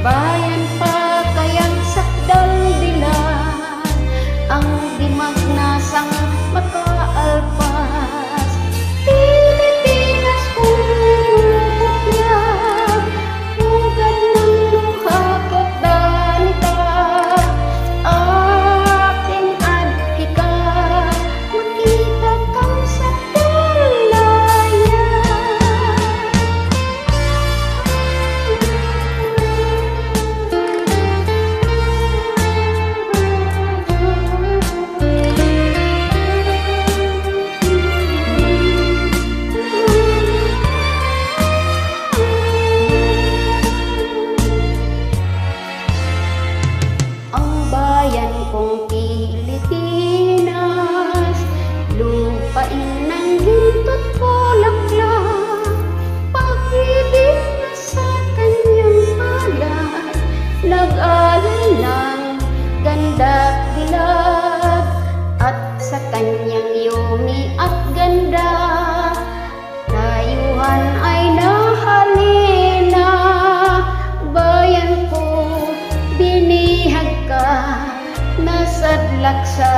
Bayan pa kayang sakdal dilan, ang dimag-nasang makaalpas. Pilipinas kung lumutya, hugad ng luha katdanita. Aking adhika, makita kang sakdalayan. Bayan kong Pilipinas, lupain ng ginto't bulaklak, pag-ibig na sa kanyang palad, nag-alay ng ganda't dilag, at sa kanyang yumi at ganda, tayuhan ay nahalina. Bayan ko, binihag ka, nasadlak sa